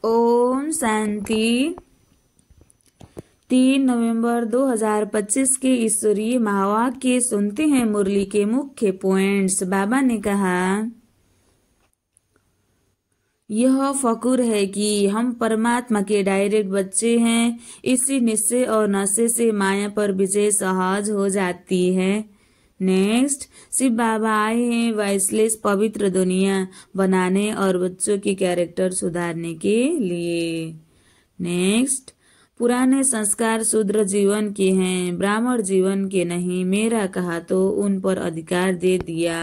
ओम शांति। 3 नवंबर 2025 के ईश्वरीय महावाक्य सुनते हैं। मुरली के मुख्य पॉइंट्स। बाबा ने कहा, यह फकुर है कि हम परमात्मा के डायरेक्ट बच्चे हैं। इसी निश्चय और नशे से माया पर विजय सहज हो जाती है। नेक्स्ट, शिव बाबा आए हैं वाइसलेस पवित्र दुनिया बनाने और बच्चों की कैरेक्टर सुधारने के लिए। नेक्स्ट, पुराने संस्कार शूद्र जीवन के हैं, ब्राह्मण जीवन के नहीं। मेरा कहा तो उन पर अधिकार दे दिया।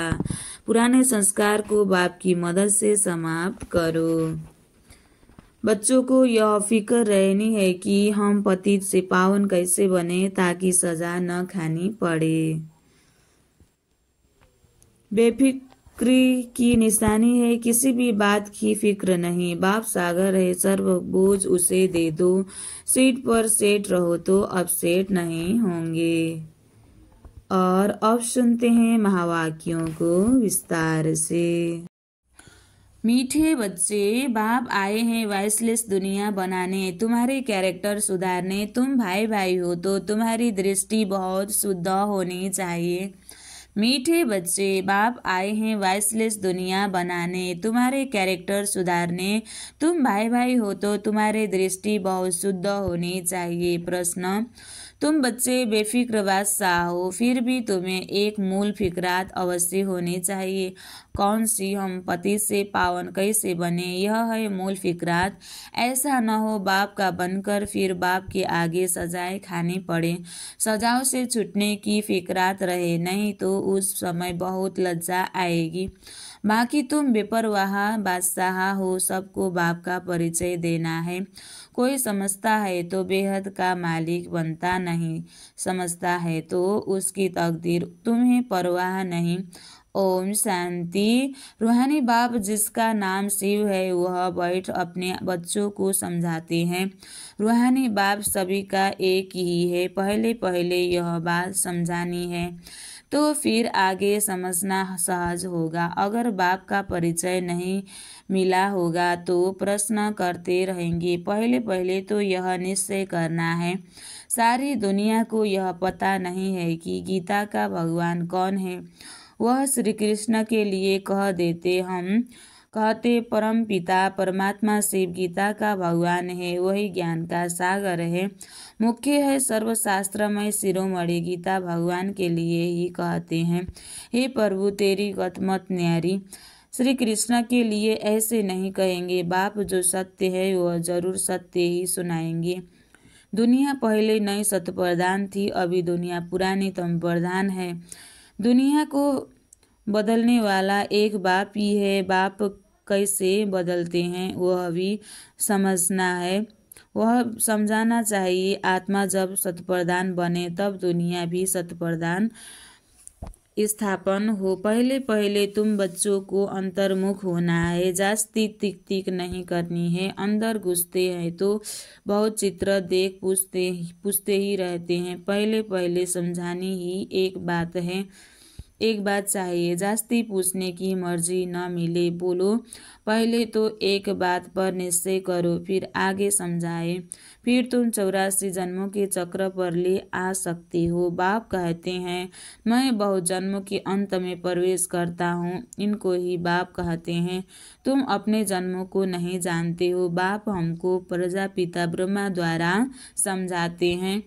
पुराने संस्कार को बाप की मदद से समाप्त करो। बच्चों को यह फिक्र रहनी है कि हम पतित से पावन कैसे बने ताकि सजा न खानी पड़े। बेफिक्री की निशानी है किसी भी बात की फिक्र नहीं। बाप सागर है, सर्व बोझ उसे दे दो। सीट पर सेट रहो तो अपसेट नहीं होंगे। और अब सुनते हैं महावाक्यों को विस्तार से। मीठे बच्चे, बाप आए हैं वाइसलेस दुनिया बनाने, तुम्हारे कैरेक्टर सुधारने। तुम भाई भाई हो तो तुम्हारी दृष्टि बहुत शुद्ध होनी चाहिए। मीठे बच्चे, बाप आए हैं वाइसलेस दुनिया बनाने, तुम्हारे कैरेक्टर सुधारने। तुम भाई भाई हो तो तुम्हारी दृष्टि बहुत शुद्ध होनी चाहिए। प्रश्न, तुम बच्चे बेफिक्र बादशाह हो, फिर भी तुम्हें एक मूल फिक्रात अवश्य होनी चाहिए। कौन सी? हम पति से पावन कैसे बने, यह है मूल फिक्रात। ऐसा न हो बाप का बनकर फिर बाप के आगे सजाएं खानी पड़े। सजाओं से छूटने की फिक्रात रहे, नहीं तो उस समय बहुत लज्जा आएगी। बाकी तुम बेपरवाह बादशाह हो, सबको बाप का परिचय देना है। कोई समझता है तो बेहद का मालिक बनता नहीं, समझता है तो उसकी तकदीर तुम्हें परवाह नहीं। ओम शांति। रूहानी बाप जिसका नाम शिव है वह बैठ अपने बच्चों को समझाते हैं। रूहानी बाप सभी का एक ही है। पहले पहले यह बात समझानी है तो फिर आगे समझना सहज होगा। अगर बाप का परिचय नहीं मिला होगा तो प्रश्न करते रहेंगे। पहले पहले तो यह निश्चय करना है। सारी दुनिया को यह पता नहीं है कि गीता का भगवान कौन है। वह श्री कृष्ण के लिए कह देते, हम कहते परम पिता परमात्मा शिव गीता का भगवान है, वही ज्ञान का सागर है, मुख्य है सर्वशास्त्रमय शिरोमणि। गीता भगवान के लिए ही कहते हैं। हे प्रभु तेरी गत मत न्यारी। श्री कृष्ण के लिए ऐसे नहीं कहेंगे। बाप जो सत्य है वह जरूर सत्य ही सुनाएंगे। दुनिया पहले नई सत्य प्रधान थी, अभी दुनिया पुरानी तम प्रधान है। दुनिया को बदलने वाला एक बाप ही है। बाप कैसे बदलते हैं वह भी समझना है, वह समझाना चाहिए। आत्मा जब सतप्रधान बने तब दुनिया भी सतप्रधान स्थापन हो। पहले पहले तुम बच्चों को अंतर्मुख होना है, जास्ती टिक टिक नहीं करनी है। अंदर घुसते हैं तो बहुत चित्र देख पूछते ही रहते हैं। पहले पहले समझानी ही एक बात है, एक बात चाहिए। जास्ती पूछने की मर्जी न मिले। बोलो, पहले तो एक बात पर निश्चय करो, फिर आगे समझाए, फिर तुम 84 जन्मों के चक्र पर ले आ सकते हो। बाप कहते हैं, मैं बहुत जन्मों के अंत में प्रवेश करता हूँ। इनको ही बाप कहते हैं। तुम अपने जन्मों को नहीं जानते हो। बाप हमको प्रजापिता ब्रह्मा द्वारा समझाते हैं।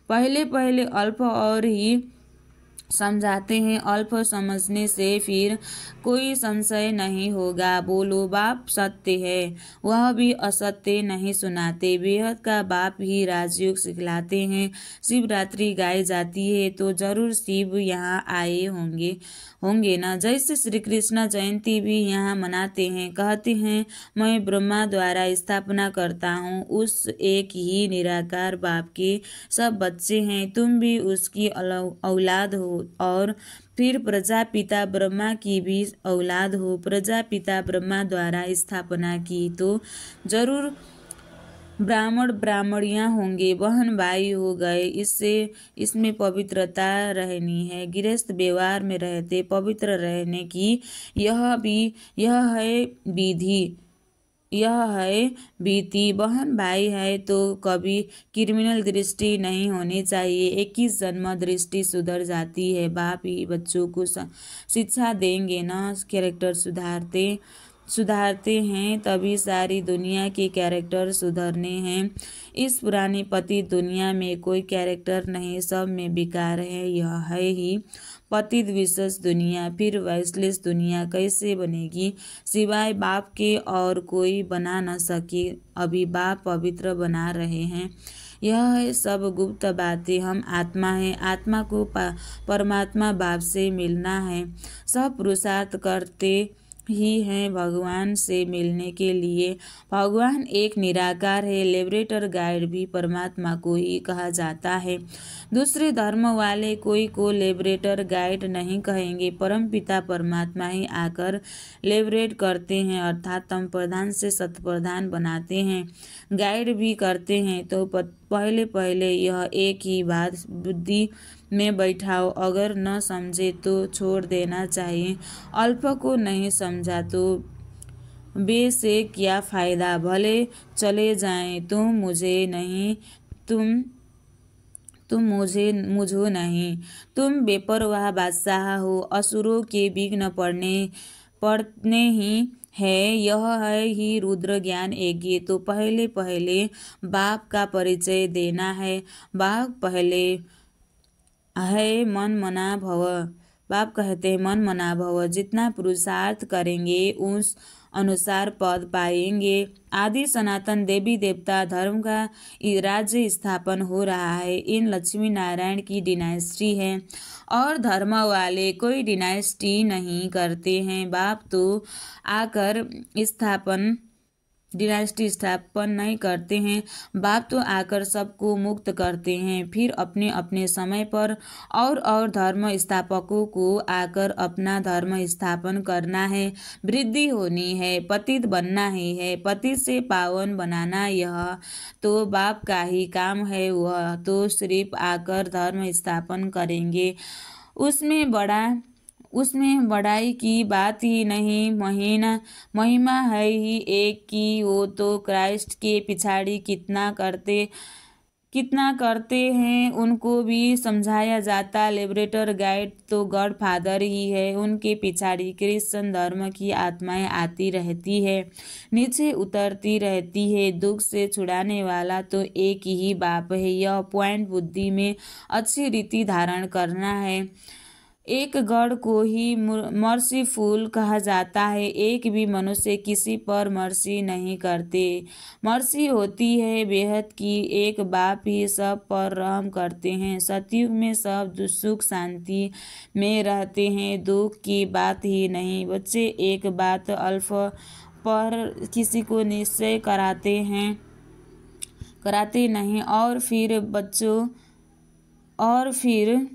पहले पहले अल्प और ही समझाते हैं। अल्प समझने से फिर कोई संशय नहीं होगा। बोलो, बाप सत्य है, वह भी असत्य नहीं सुनाते। बेहद का बाप ही राजयोग सिखलाते हैं। शिवरात्रि गाई जाती है तो जरूर शिव यहाँ आए होंगे ना। जैसे श्री कृष्ण जयंती भी यहाँ मनाते हैं। कहते हैं, मैं ब्रह्मा द्वारा स्थापना करता हूँ। उस एक ही निराकार बाप के सब बच्चे हैं। तुम भी उसकी औलाद हो और फिर प्रजापिता ब्रह्मा की भी औलाद हो। प्रजापिता ब्रह्मा द्वारा स्थापना की तो जरूर ब्राह्मण ब्राह्मणियाँ होंगे, बहन भाई हो गए। इसमें पवित्रता रहनी है। गृहस्थ व्यवहार में रहते पवित्र रहने की यह है विधि। यह है बीती। बहन भाई है तो कभी क्रिमिनल दृष्टि नहीं होनी चाहिए। 21 जन्म दृष्टि सुधर जाती है। बाप ही बच्चों को शिक्षा देंगे ना। कैरेक्टर सुधारते हैं तभी सारी दुनिया के कैरेक्टर सुधरने हैं। इस पुरानी पतित दुनिया में कोई कैरेक्टर नहीं, सब में बेकार है। यह है ही पतित विशेष दुनिया। फिर वैसलेस दुनिया कैसे बनेगी सिवाय बाप के और कोई बना न सके। अभी बाप पवित्र बना रहे हैं। यह है सब गुप्त बातें। हम आत्मा हैं, आत्मा को परमात्मा बाप से मिलना है। सब पुरुषार्थ करते ही हैं भगवान से मिलने के लिए। भगवान एक निराकार है। लिबरेटर गाइड भी परमात्मा को ही कहा जाता है। दूसरे धर्म वाले कोई को लिबरेटर गाइड नहीं कहेंगे। परमपिता परमात्मा ही आकर लिबरेट करते हैं, अर्थात तम प्रधान से सत प्रधान बनाते हैं, गाइड भी करते हैं। तो पहले पहले यह एक ही बात बुद्धि में बैठाओ। अगर न समझे तो छोड़ देना चाहिए। अल्प को नहीं समझा तो बे से क्या फायदा। भले चले जाएं तुम मुझे नहीं, तुम मुझो नहीं। तुम बेपरवाह बादशाह हो। असुरों के विघ्न पड़ने ही है। यह है ही रुद्र ज्ञान यज्ञ। तो पहले पहले बाप का परिचय देना है। बाप पहले है मन मना भव। बाप कहते हैं मन मना भव। जितना पुरुषार्थ करेंगे उस अनुसार पद पाएंगे। आदि सनातन देवी देवता धर्म का राज्य स्थापन हो रहा है। इन लक्ष्मी नारायण की डिनाइस्टी है और धर्म वाले कोई डिनाइस्टी नहीं करते हैं। बाप तो आकर डिनाइस्टी स्थापन नहीं करते हैं। बाप तो आकर सबको मुक्त करते हैं। फिर अपने अपने समय पर और धर्म स्थापकों को आकर अपना धर्म स्थापन करना है। वृद्धि होनी है, पतित बनना ही है। पतित से पावन बनाना यह तो बाप का ही काम है। वह तो सिर्फ आकर धर्म स्थापन करेंगे। उसमें बड़ाई की बात ही नहीं। महिमा है ही एक की। वो तो क्राइस्ट के पिछाड़ी कितना करते हैं उनको भी समझाया जाता। लिबरेटर गाइड तो गॉड फादर ही है। उनके पिछाड़ी क्रिश्चियन धर्म की आत्माएं आती रहती है, नीचे उतरती रहती है। दुख से छुड़ाने वाला तो एक ही बाप है। यह पॉइंट बुद्धि में अच्छी रीति धारण करना है। एक गॉड को ही मर्सीफुल कहा जाता है। एक भी मनुष्य किसी पर मर्सी नहीं करते। मर्सी होती है बेहद की। एक बाप ही सब पर रहम करते हैं। सतयुग में सब सुख शांति में रहते हैं, दुख की बात ही नहीं। बच्चे एक बात अल्प पर किसी को निश्चय कराते नहीं और फिर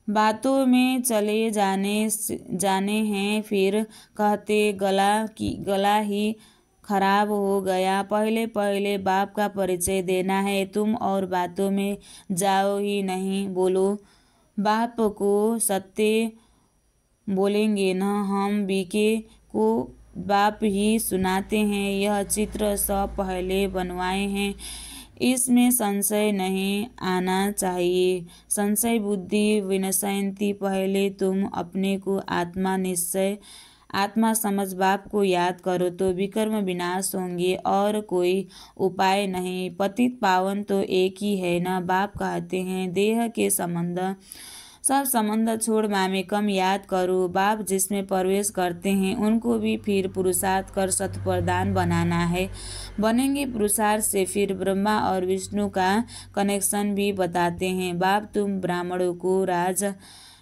बातों में चले जाने हैं। फिर कहते गला ही खराब हो गया। पहले पहले बाप का परिचय देना है। तुम और बातों में जाओ ही नहीं, बोलो बाप को सत्य बोलेंगे न। हम बीके को बाप ही सुनाते हैं। यह चित्र सब पहले बनवाए हैं, इसमें संशय नहीं आना चाहिए। संशय बुद्धि विनशयन्ति। पहले तुम अपने को आत्मा समझ बाप को याद करो तो विकर्म विनाश होंगे और कोई उपाय नहीं। पतित पावन तो एक ही है ना। बाप कहते हैं देह के सब संबंध छोड़ मामेकम याद करो। बाप जिसमें प्रवेश करते हैं उनको भी फिर पुरुषार्थ कर सतप्रधान बनाना है। बनेंगे पुरुषार्थ से फिर ब्रह्मा और विष्णु का कनेक्शन भी बताते हैं। बाप तुम ब्राह्मणों को राज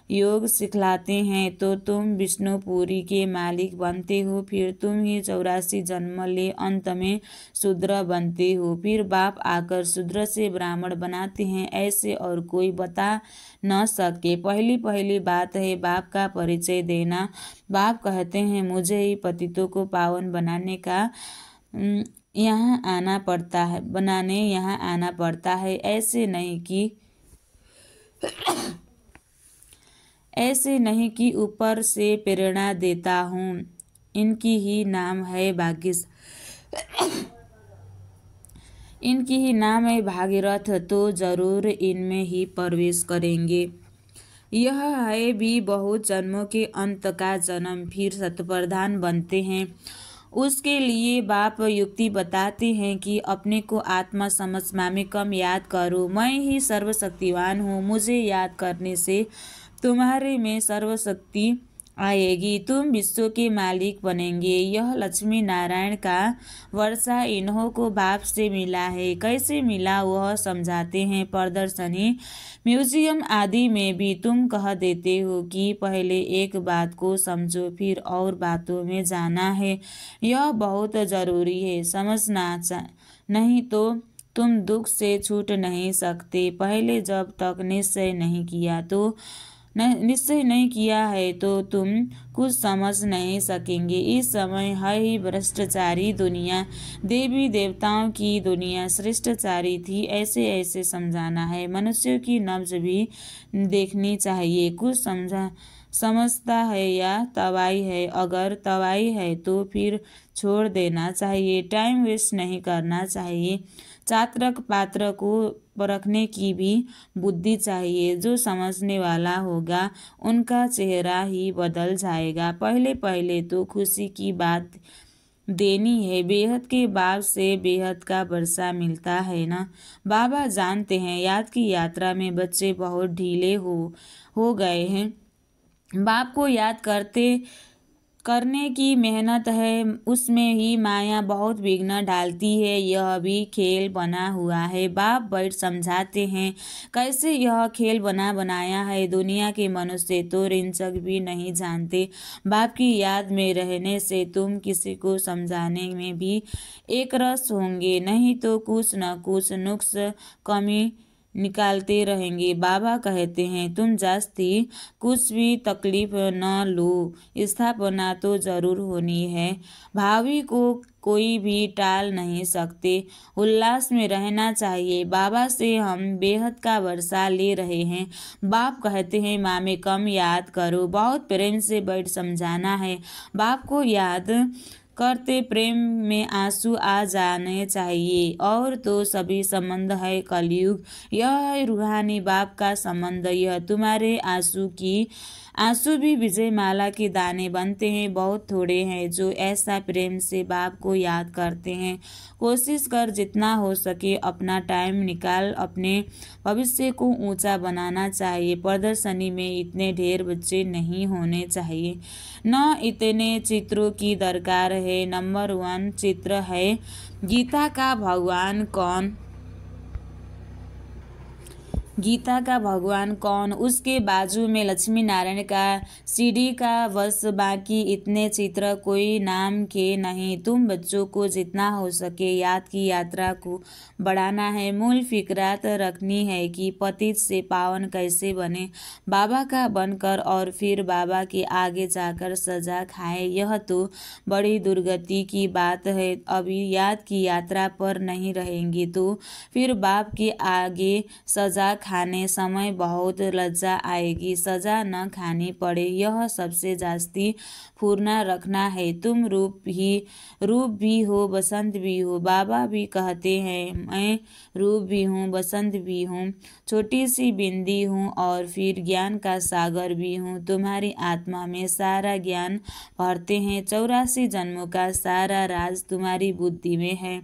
योग सिखलाते हैं तो तुम विष्णुपुरी के मालिक बनते हो। फिर तुम ही 84 जन्म ले अंत में शूद्र बनते हो। फिर बाप आकर शूद्र से ब्राह्मण बनाते हैं। ऐसे और कोई बता न सके। पहली बात है बाप का परिचय देना। बाप कहते हैं मुझे ही पतितों को पावन बनाने का यहाँ आना पड़ता है। ऐसे नहीं कि ऊपर से प्रेरणा देता हूँ। इनकी ही नाम है भाग्य इनकी ही नाम है भागीरथ, तो जरूर इनमें ही प्रवेश करेंगे। यह है भी बहुत जन्मों के अंत का जन्म, फिर शतप्रधान बनते हैं। उसके लिए बाप युक्ति बताते हैं कि अपने को आत्मा समझ मामेकम याद करो। मैं ही सर्वशक्तिवान हूँ, मुझे याद करने से तुम्हारे में सर्वशक्ति आएगी, तुम विश्व के मालिक बनेंगे। यह लक्ष्मी नारायण का वर्षा इन्हों को बाप से मिला है। कैसे मिला वह समझाते हैं। प्रदर्शनी, म्यूजियम आदि में भी तुम कह देते हो कि पहले एक बात को समझो, फिर और बातों में जाना है। यह बहुत जरूरी है समझना, नहीं तो तुम दुख से छूट नहीं सकते। पहले जब तक निश्चय नहीं किया है तो तुम कुछ समझ नहीं सकेंगे। इस समय है ही भ्रष्टाचारी दुनिया, देवी देवताओं की दुनिया श्रेष्ठाचारी थी। ऐसे ऐसे समझाना है। मनुष्यों की नब्ज भी देखनी चाहिए। कुछ समझता है या तवाई है। अगर तवाई है तो फिर छोड़ देना चाहिए। टाइम वेस्ट नहीं करना चाहिए। चात्रक पात्र को परखने की भी बुद्धि चाहिए। जो समझने वाला होगा उनका चेहरा ही बदल जाएगा। पहले पहले तो खुशी की बात देनी है। बेहद के बाप से बेहद का वर्षा मिलता है ना। बाबा जानते हैं याद की यात्रा में बच्चे बहुत ढीले हो गए हैं। बाप को याद करने की मेहनत है, उसमें ही माया बहुत विघ्न डालती है। यह भी खेल बना हुआ है। बाप बैठ समझाते हैं कैसे यह खेल बनाया है। दुनिया के मनुष्य तो रिंचक भी नहीं जानते। बाप की याद में रहने से तुम किसी को समझाने में भी एक रस होंगे, नहीं तो कुछ न कुछ नुक्स कमी निकालते रहेंगे। बाबा कहते हैं तुम जास्ती कुछ भी तकलीफ न लो, स्थापना तो जरूर होनी है। भावी को कोई भी टाल नहीं सकते। उल्लास में रहना चाहिए। बाबा से हम बेहद का वर्षा ले रहे हैं। बाप कहते हैं मामे कम याद करो। बहुत प्रेम से बैठ समझाना है। बाप को याद करते प्रेम में आंसू आ जाने चाहिए। और तो सभी संबंध है कलयुग। यह है रूहानी बाप का संबंध। यह तुम्हारे आंसू भी विजय माला के दाने बनते हैं। बहुत थोड़े हैं जो ऐसा प्रेम से बाप को याद करते हैं। कोशिश कर जितना हो सके अपना टाइम निकाल अपने भविष्य को ऊंचा बनाना चाहिए। प्रदर्शनी में इतने ढेर बच्चे नहीं होने चाहिए। न इतने चित्रों की दरकार है। नंबर 1 चित्र है गीता का भगवान कौन, उसके बाजू में लक्ष्मी नारायण का सीढ़ी का बस, बाकी इतने चित्र कोई नाम के नहीं। तुम बच्चों को जितना हो सके याद की यात्रा को बढ़ाना है। मूल फिक्रात रखनी है कि पतित से पावन कैसे बने, बाबा का बनकर और फिर बाबा के आगे जाकर सजा खाए। यह तो बड़ी दुर्गति की बात है। अभी याद की यात्रा पर नहीं रहेंगे तो फिर बाप के आगे सजा खाने समय बहुत लज्जा आएगी। सजा न खानी पड़े यह सबसे जास्ती फुरना रखना है। तुम रूप भी हो बसंत भी हो। बाबा भी कहते हैं मैं रूप भी हूँ बसंत भी हूँ, छोटी सी बिंदी हूँ और फिर ज्ञान का सागर भी हूँ। तुम्हारी आत्मा में सारा ज्ञान भरते हैं। 84 जन्मों का सारा राज तुम्हारी बुद्धि में है।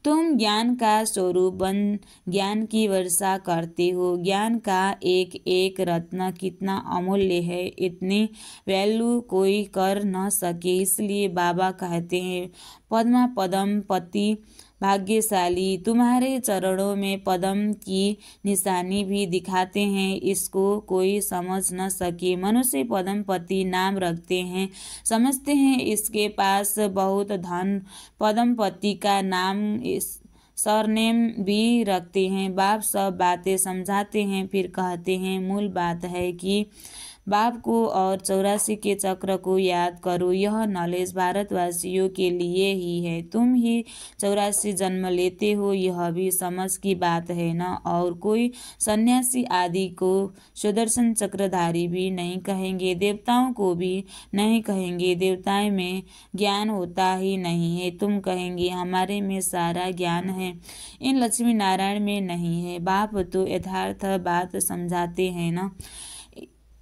तुम ज्ञान का स्वरूप बन ज्ञान की वर्षा करते हो। ज्ञान का एक एक रत्न कितना अमूल्य है, इतनी वैल्यू कोई कर न सके। इसलिए बाबा कहते हैं पद्मा पदम पति भाग्यशाली। तुम्हारे चरणों में पद्म की निशानी भी दिखाते हैं। इसको कोई समझ न सके। मनुष्य पद्मपति नाम रखते हैं, समझते हैं इसके पास बहुत धन। पद्मपति का नाम सरनेम भी रखते हैं। बाप सब बातें समझाते हैं, फिर कहते हैं मूल बात है कि बाप को और 84 के चक्र को याद करो। यह नॉलेज भारतवासियों के लिए ही है। तुम ही 84 जन्म लेते हो, यह भी समझ की बात है ना। और कोई सन्यासी आदि को सुदर्शन चक्रधारी भी नहीं कहेंगे, देवताओं को भी नहीं कहेंगे। देवताएं में ज्ञान होता ही नहीं है। तुम कहेंगे हमारे में सारा ज्ञान है, इन लक्ष्मी नारायण में नहीं है। बाप तो यथार्थ बात समझाते हैं ना।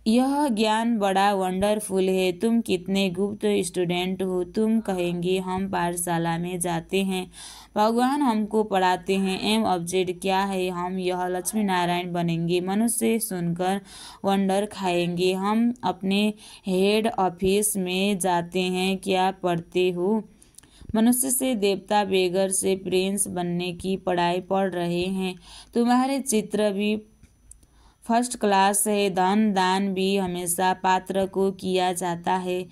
यह ज्ञान बड़ा वंडरफुल है। तुम कितने गुप्त स्टूडेंट हो। तुम कहेंगे हम पाठशाला में जाते हैं, भगवान हमको पढ़ाते हैं, एम ऑब्जेक्ट क्या है, हम यह लक्ष्मी नारायण बनेंगे। मनुष्य सुनकर वंडर खाएंगे। हम अपने हेड ऑफिस में जाते हैं, क्या पढ़ते हो। मनुष्य से देवता, बेगर से प्रिंस बनने की पढ़ाई पढ़ रहे हैं। तुम्हारे चित्र भी फर्स्ट क्लास है। धन दान भी हमेशा पात्र को किया जाता है।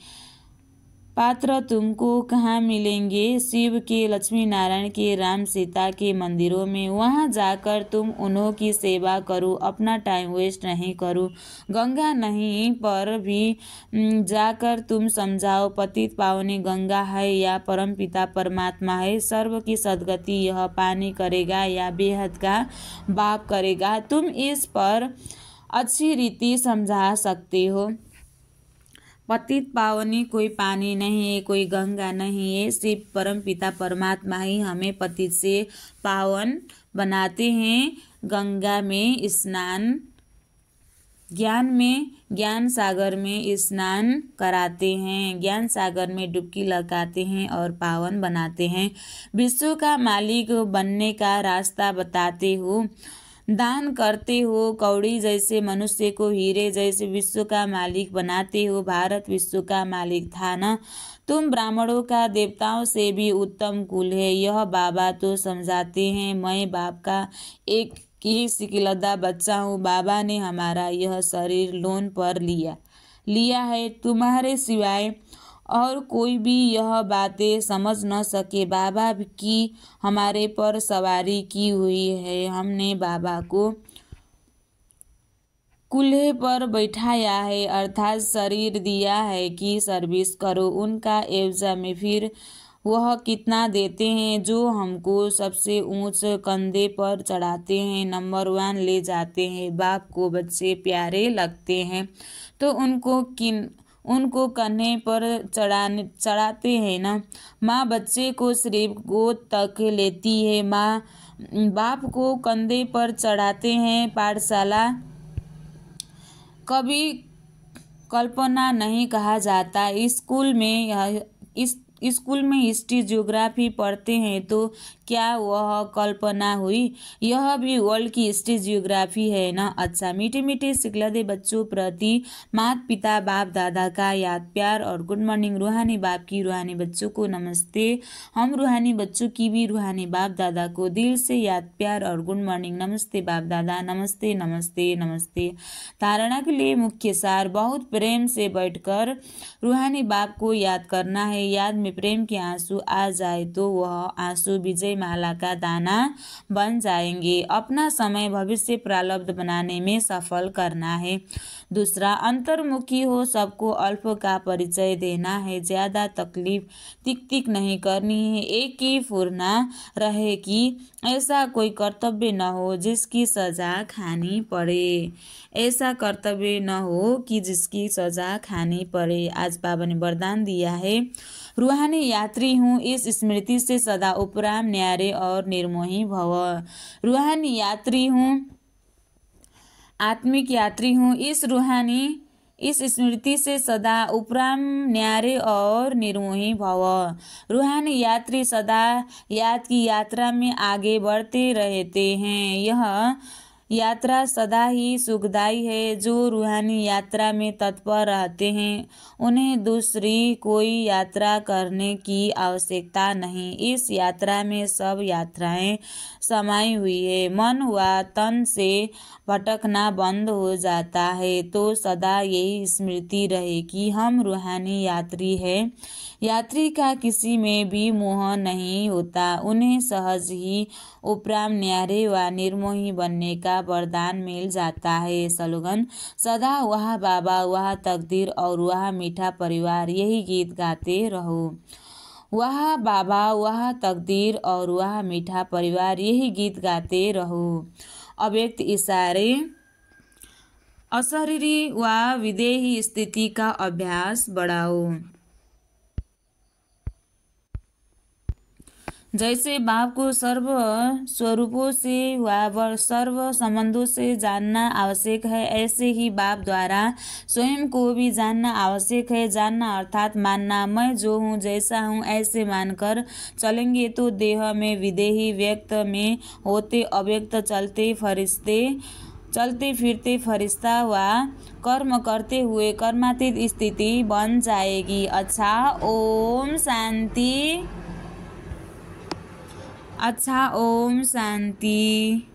पात्र तुमको कहाँ मिलेंगे? शिव के, लक्ष्मी नारायण के, राम सीता के मंदिरों में। वहाँ जाकर तुम उन्हों की सेवा करो, अपना टाइम वेस्ट नहीं करो। गंगा नहीं पर भी जाकर तुम समझाओ, पतित पावनी गंगा है या परमपिता परमात्मा है। सर्व की सदगति यह पानी करेगा या बेहद का बाप करेगा। तुम इस पर अच्छी रीति समझा सकते हो। पतित पावनी कोई पानी नहीं है, कोई गंगा नहीं है। शिव परम पिता परमात्मा ही हमें पतित से पावन बनाते हैं। गंगा में स्नान, ज्ञान सागर में स्नान कराते हैं, ज्ञान सागर में डुबकी लगाते हैं और पावन बनाते हैं। विश्व का मालिक बनने का रास्ता बताते हो। दान करते हो, कौड़ी जैसे मनुष्य को हीरे जैसे विश्व का मालिक बनाते हो। भारत विश्व का मालिक था ना। तुम ब्राह्मणों का देवताओं से भी उत्तम कुल है। यह बाबा तो समझाते हैं। मैं बाप का एक ही सिकिलदा बच्चा हूँ। बाबा ने हमारा यह शरीर लोन पर लिया है। तुम्हारे सिवाय और कोई भी यह बातें समझ न सके। बाबा की हमारे पर सवारी की हुई है। हमने बाबा को कुल्हे पर बैठाया है, अर्थात शरीर दिया है कि सर्विस करो। उनका एवजा में फिर वह कितना देते हैं जो हमको सबसे ऊंच कंधे पर चढ़ाते हैं, नंबर 1 ले जाते हैं। बाप को बच्चे प्यारे लगते हैं तो उनको कन्हे पर चढ़ाते हैं ना। माँ बच्चे को सिर्फ गोद तक लेती है। माँ बाप को कंधे पर चढ़ाते हैं। पाठशाला कभी कल्पना नहीं कहा जाता। स्कूल में हिस्ट्री ज्योग्राफी पढ़ते हैं तो क्या वह कल्पना हुई? यह भी वर्ल्ड की हिस्ट्री ज्योग्राफी है ना। अच्छा, मीठे मीठे सिकलदे बच्चों प्रति माता पिता बाप दादा का याद प्यार और गुड मॉर्निंग। रूहानी बाप की रूहानी बच्चों को नमस्ते। हम रूहानी बच्चों की भी रूहानी बाप दादा को दिल से याद प्यार और गुड मॉर्निंग। नमस्ते बाप दादा, नमस्ते नमस्ते नमस्ते। धारणा के लिए मुख्य सार, बहुत प्रेम से बैठकर रूहानी बाप को याद करना है। याद में प्रेम के आंसू आ जाए तो वह आंसू विजय माला का दाना बन जाएंगे। अपना समय भविष्य प्रारब्ध बनाने में सफल करना है। दूसरा, अंतर्मुखी हो, सबको अल्प का परिचय देना है। ज्यादा तकलीफ तिक नहीं करनी है। एक ही फुरना रहे कि ऐसा कोई कर्तव्य न हो जिसकी सजा खानी पड़े। ऐसा कर्तव्य न हो कि जिसकी सजा खानी पड़े। आज बाबा ने वरदान दिया है, रूहानी यात्री हूँ, इस स्मृति से सदा उपराम न्यारे और निर्मोही भव। रूहानी यात्री हूँ, आत्मिक यात्री हूँ, इस स्मृति से सदा उपराम न्यारे और निर्मोही भव। रूहानी यात्री सदा याद की यात्रा में आगे बढ़ते रहते हैं। यह यात्रा सदा ही सुखदायी है। जो रूहानी यात्रा में तत्पर रहते हैं उन्हें दूसरी कोई यात्रा करने की आवश्यकता नहीं। इस यात्रा में सब यात्राएं समाई हुई है। मन व तन से भटकना बंद हो जाता है तो सदा यही स्मृति रहे कि हम रूहानी यात्री हैं। यात्री का किसी में भी मोह नहीं होता। उन्हें सहज ही उपराम न्यारे व निर्मोही बनने का का वरदान मिल जाता है। स्लोगन: सदा वह बाबा, वह तकदीर और वह मीठा परिवार, यही गीत गाते रहो। वह बाबा, वह तकदीर और वह मीठा परिवार, यही गीत गाते रहो। अव्यक्त इशारे: अशरीरी व विदेही स्थिति का अभ्यास बढ़ाओ। जैसे बाप को सर्व स्वरूपों से व सर्व संबंधों से जानना आवश्यक है, ऐसे ही बाप द्वारा स्वयं को भी जानना आवश्यक है। जानना अर्थात मानना। मैं जो हूँ, जैसा हूँ, ऐसे मानकर चलेंगे तो देह में विदेही, व्यक्त में होते अव्यक्त, चलते फिरते फरिश्ता व कर्म करते हुए कर्मातीत स्थिति बन जाएगी। अच्छा, ओम शांति। अच्छा, ओम शांति।